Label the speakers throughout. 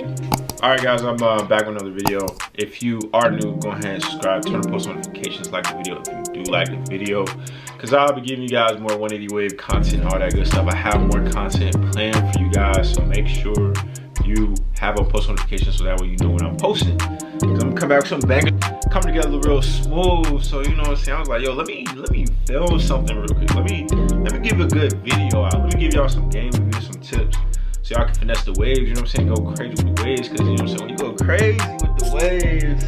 Speaker 1: Alright guys, I'm back with another video. If you are new, go ahead and subscribe, turn on post notifications, like the video if you do like the video, because I'll be giving you guys more 180 wave content, all that good stuff. I have more content planned for you guys, so make sure you have on post notifications so that way you know when I'm posting. Because I'm gonna come back with some bangers, coming together real smooth. So you know what I'm saying, I was like, yo, let me film something real quick. Let me give a good video out. Let me give y'all some game reviews, some tips, so y'all can finesse the waves, you know what I'm saying? Go crazy with the waves, because you know what I'm saying? When you go crazy with the waves,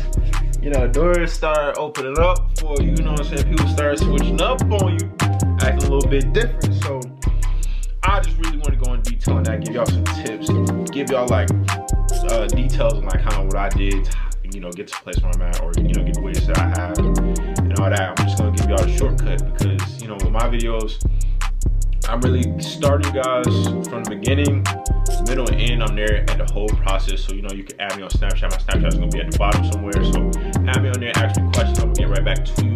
Speaker 1: you know, doors start opening up for you, you know what I'm saying? People start switching up on you, acting a little bit different. So I just really want to go in detail on that, give y'all some tips, give y'all like details on like kind of what I did to, you know, get to the place where I'm at, or, you know, get the waves that I have and all that. I'm just going to give y'all a shortcut because, you know, with my videos, I'm really starting you guys from the beginning, middle, and end. I'm there at the whole process. So, you know, you can add me on Snapchat. My Snapchat is going to be at the bottom somewhere. So, add me on there, ask me questions. I'm going to get right back to you.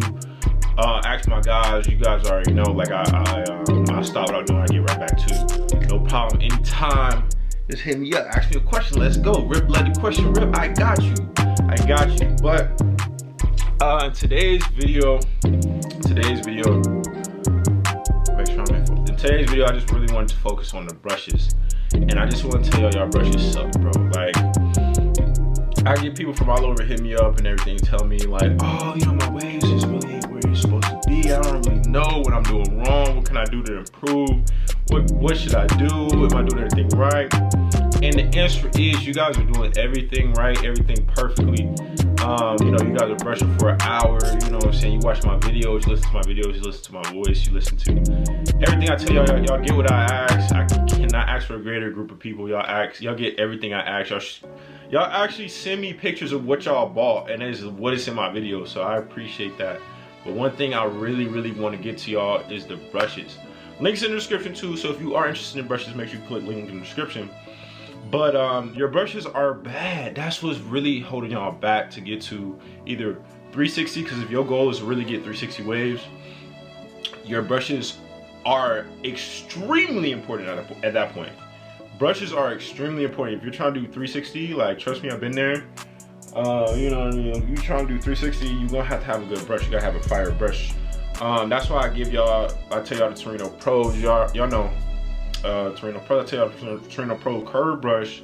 Speaker 1: Ask my guys. You guys already know, like, I stop what I'm doing. I get right back to you. No problem. Anytime, just hit me up. Ask me a question. Let's go. Rip, let the question rip. I got you. I got you. But, in today's video, today's video, I just really wanted to focus on the brushes, and I just want to tell y'all brushes suck, bro. Like, I get people from all over hit me up and everything, tell me like, oh, you know, my waves just really ain't where you're supposed to be. I don't really know what I'm doing wrong. What can I do to improve? What should I do? Am I doing everything right? And the answer is, you guys are doing everything right, everything perfectly. You know, you guys are brushing for an hour, you know what I'm saying? You watch my videos, you listen to my videos, you listen to my voice, you listen to everything I tell y'all. Y'all get what I ask. I cannot ask for a greater group of people. Y'all get everything I ask. Y'all actually send me pictures of what y'all bought, and that is what is in my video, so I appreciate that. But one thing I really want to get to y'all is the brushes. Links in the description too, so if you are interested in brushes, make sure you click link in the description. But your brushes are bad. That's what's really holding y'all back to get to either 360, because if your goal is to really get 360 waves, your brushes are extremely important at that point. Brushes are extremely important. If you're trying to do 360, like, trust me, I've been there. You know what I mean? If you're trying to do 360, you're gonna have to have a good brush. You gotta have a fire brush. That's why I tell y'all the Torino Pros. Y'all know Torino Pro. I tell y'all the Torino Pro curve brush,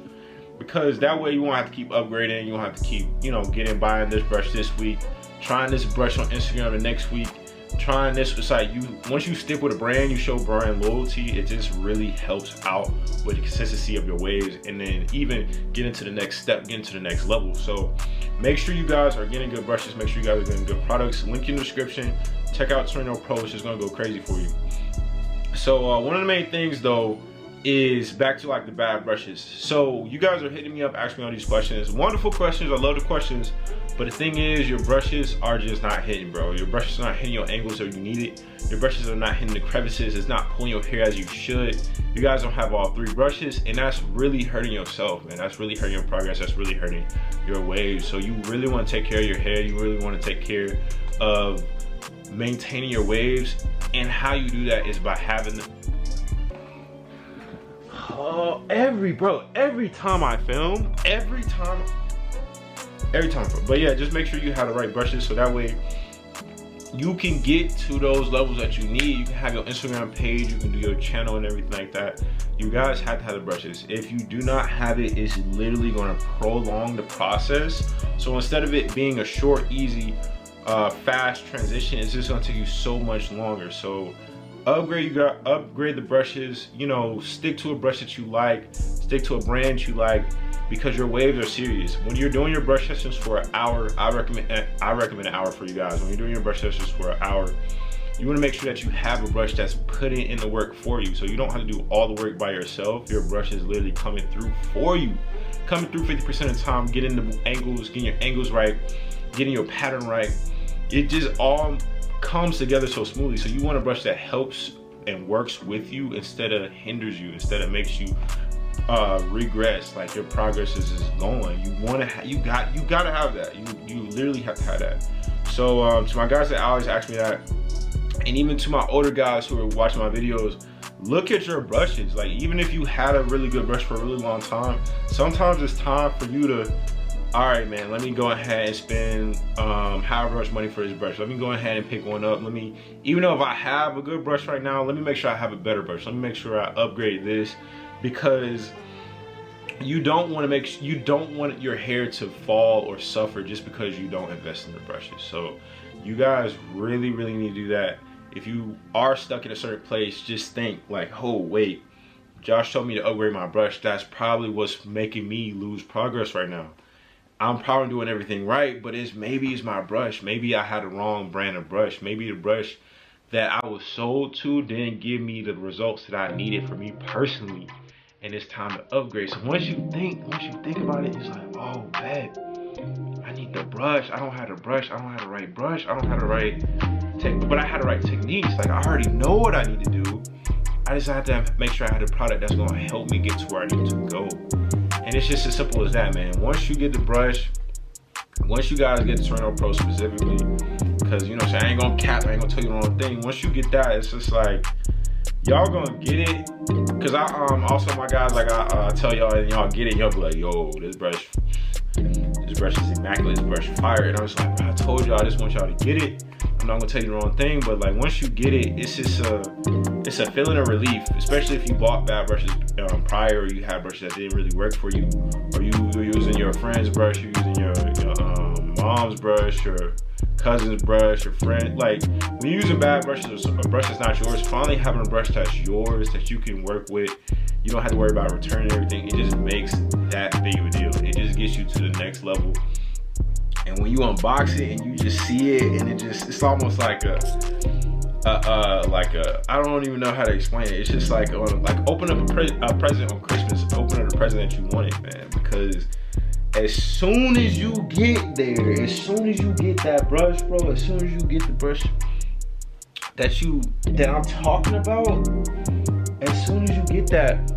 Speaker 1: because that way you won't have to keep upgrading. You won't have to keep, you know, buying this brush this week, trying this brush on Instagram the next week, trying this. It's like, once you stick with a brand, you show brand loyalty, it just really helps out with the consistency of your waves, and then even get into the next step, get into the next level. So make sure you guys are getting good brushes, make sure you guys are getting good products. Link in the description. Check out Torino Pro. It's just gonna go crazy for you. So one of the main things though is back to like the bad brushes. So you guys are hitting me up, asking me all these questions. Wonderful questions. I love the questions. But the thing is, your brushes are just not hitting, bro. Your brushes are not hitting your angles where you need it. Your brushes are not hitting the crevices. It's not pulling your hair as you should. You guys don't have all three brushes, and that's really hurting yourself, man. That's really hurting your progress. That's really hurting your waves. So you really want to take care of your hair. You really want to take care of maintaining your waves, and how you do that is by having the every time I film, every time, but yeah, just make sure you have the right brushes, so that way you can get to those levels that you need. You can have your Instagram page, you can do your channel and everything like that. You guys have to have the brushes. If you do not have it, it's literally going to prolong the process. So instead of it being a short, easy, fast transition, it's just going to take you so much longer. So upgrade the brushes. You know, stick to a brush that you like, stick to a brand you like, because your waves are serious. When you're doing your brush sessions for an hour, I recommend an hour for you guys. When you're doing your brush sessions for an hour, you want to make sure that you have a brush that's putting in the work for you, so you don't have to do all the work by yourself. Your brush is literally coming through for you, coming through 50% of the time, getting the angles, getting your angles right, getting your pattern right. It just all comes together so smoothly. So you want a brush that helps and works with you instead of hinders you, instead of makes you regress, like your progress is just going. You gotta have that. You literally have to have that. So to my guys that always ask me that, and even to my older guys who are watching my videos, look at your brushes. Like, even if you had a really good brush for a really long time, sometimes it's time for you to, all right, man, let me go ahead and spend however much money for this brush. Let me go ahead and pick one up. Let me, even though if I have a good brush right now, let me make sure I have a better brush. Let me make sure I upgrade this, because you don't want your hair to fall or suffer just because you don't invest in the brushes. So you guys really need to do that. If you are stuck in a certain place, just think like, oh wait, Josh told me to upgrade my brush. That's probably what's making me lose progress right now. I'm probably doing everything right, but maybe it's my brush. Maybe I had the wrong brand of brush. Maybe the brush that I was sold to didn't give me the results that I needed for me personally, and it's time to upgrade. So once you think about it, it's like, oh, bet, I need the brush. I don't have the brush. I don't have the right brush. I don't have the right but I had the right techniques. Like, I already know what I need to do. I just have to make sure I have the product that's gonna help me get to where I need to go. And it's just as simple as that, man. Once you get the brush, once you guys get the Torino Pro specifically, because, you know, I ain't gonna cap, I ain't gonna tell you the wrong thing. Once you get that, it's just like, y'all gonna get it. Because I also, my guys, like, I tell y'all and y'all get it, y'all be like, yo, this brush is immaculate, this brush fire. And I was like, I told y'all, I just want y'all to get it. I'm not gonna tell you the wrong thing, but like, once you get it, it's just it's a feeling of relief, especially if you bought bad brushes prior, or you had brushes that didn't really work for you, or you were using your friend's brush, you're using your mom's brush, or cousin's brush, or friend. Like, when you're using bad brushes, or a brush that's not yours, finally having a brush that's yours, that you can work with, you don't have to worry about returning everything. It just makes that big of a deal. It just gets you to the next level. And when you unbox it and you just see it, and it's almost like I don't even know how to explain it. It's just like open up a present on Christmas. Open up the present that you wanted, man. Because as soon as you get there, as soon as you get that brush, bro, as soon as you get the brush that I'm talking about, as soon as you get that,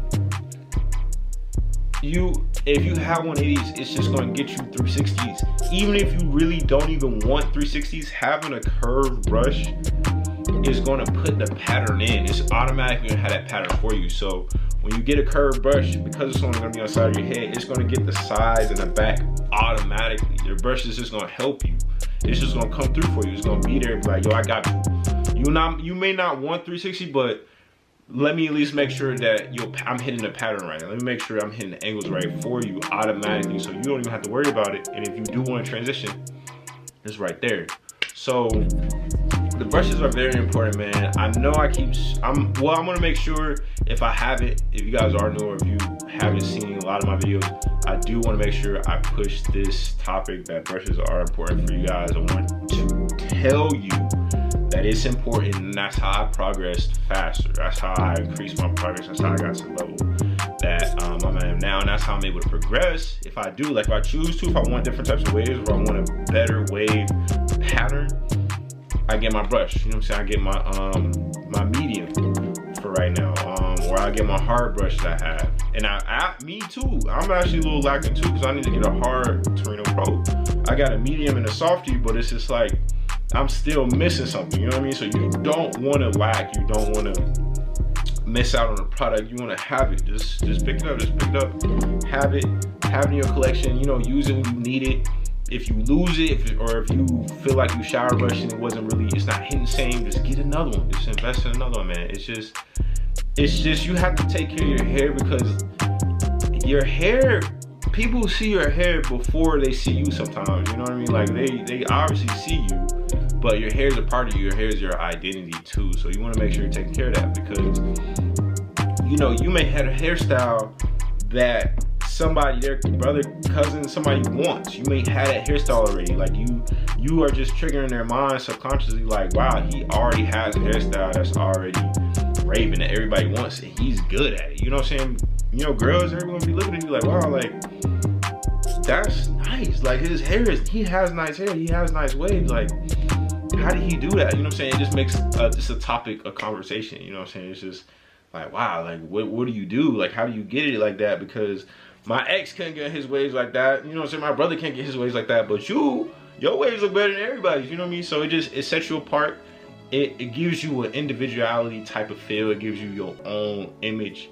Speaker 1: if you have one of these, it's just going to get you 360s. Even if you really don't even want 360s, having a curved brush is going to put the pattern in. It's automatically going to have that pattern for you. So when you get a curved brush, because it's only going to be on the side of your head, it's going to get the sides and the back automatically. Your brush is just going to help you. It's just going to come through for you. It's going to be there and be like, yo, I got you. You may not want 360, but let me at least make sure that I'm hitting the pattern right. Let me make sure I'm hitting the angles right for you automatically, so you don't even have to worry about it. And if you do want to transition, it's right there. So the brushes are very important, man. I know I'm gonna make sure, if I have it, if you guys are new or if you haven't seen a lot of my videos, I do want to make sure I push this topic that brushes are important for you guys. I want to tell you that it's important, and that's how I progressed faster. That's how I increased my progress. That's how I got to the level that I am now, and that's how I'm able to progress. If I do, like, if I choose to, if I want different types of waves, or I want a better wave pattern, I get my brush. You know what I'm saying? I get my medium for right now, or I get my hard brush that I have. And me too. I'm actually a little lacking too, because I need to get a hard Torino Pro. I got a medium and a softie, but it's just like, I'm still missing something, you know what I mean? So you don't want to lack, you don't want to miss out on the product. You want to have it. Just pick it up, have it in your collection, you know, use it when you need it. If you lose it, or if you feel like you shower brush and it's not hitting the same, just get another one. Just invest in another one, man. It's just you have to take care of your hair, because your hair, people see your hair before they see you sometimes, you know what I mean? Like, they obviously see you, but your hair is a part of you. Your hair is your identity too. So you want to make sure you're taking care of that, because, you know, you may have a hairstyle that somebody, their brother, cousin, somebody wants. You may have that hairstyle already. Like, you are just triggering their mind subconsciously, like, wow, he already has a hairstyle that's already raving that everybody wants, and he's good at it. You know what I'm saying? You know, girls, everyone be looking at you like, wow, like, that's nice. Like, he has nice hair. He has nice waves. Like, how did he do that? You know what I'm saying? It just makes just a topic of conversation. You know what I'm saying? It's just like, wow, like, what do you do? Like, how do you get it like that? Because my ex couldn't get his waves like that. You know what I'm saying? My brother can't get his waves like that. But your waves look better than everybody's. You know what I mean? So it sets you apart. it gives you an individuality type of feel. It gives you your own image,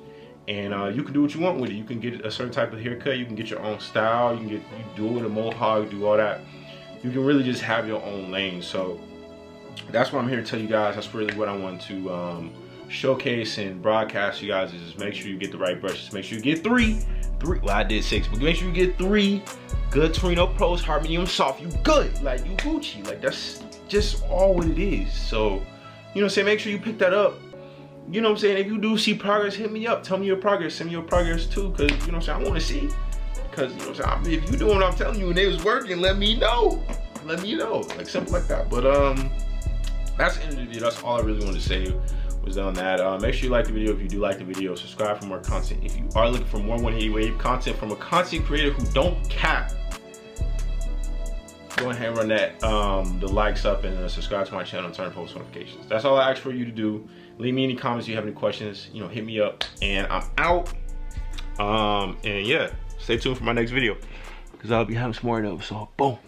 Speaker 1: and you can do what you want with it. You can get a certain type of haircut. You can get your own style. You do it with a mohawk, do all that. You can really just have your own lane. So that's what I'm here to tell you guys. That's really what I want to showcase and broadcast to you guys, is just make sure you get the right brushes. Make sure you get three. Well, I did 6, but make sure you get 3 good Torino Pros, hard, medium, soft. You good, like you Gucci. Like that's just all what it is. So, you know what I'm saying? Make sure you pick that up. You know what I'm saying? If you do see progress, hit me up. Tell me your progress. Send me your progress too, because you know what I'm saying? I want to see. Because you know what I'm saying? If you doing what I'm telling you and it was working, let me know. Let me know. Like simple like that. But that's the end of the video. That's all I really wanted to say was on that. Make sure you like the video if you do like the video. Subscribe for more content. If you are looking for more 180 Wave content from a content creator who don't cap, go ahead and run that the likes up and subscribe to my channel and turn post notifications. That's all I ask for you to do. Leave me any comments if you have any questions. You know, hit me up, and I'm out. And yeah, stay tuned for my next video because I'll be having some more of those. So boom.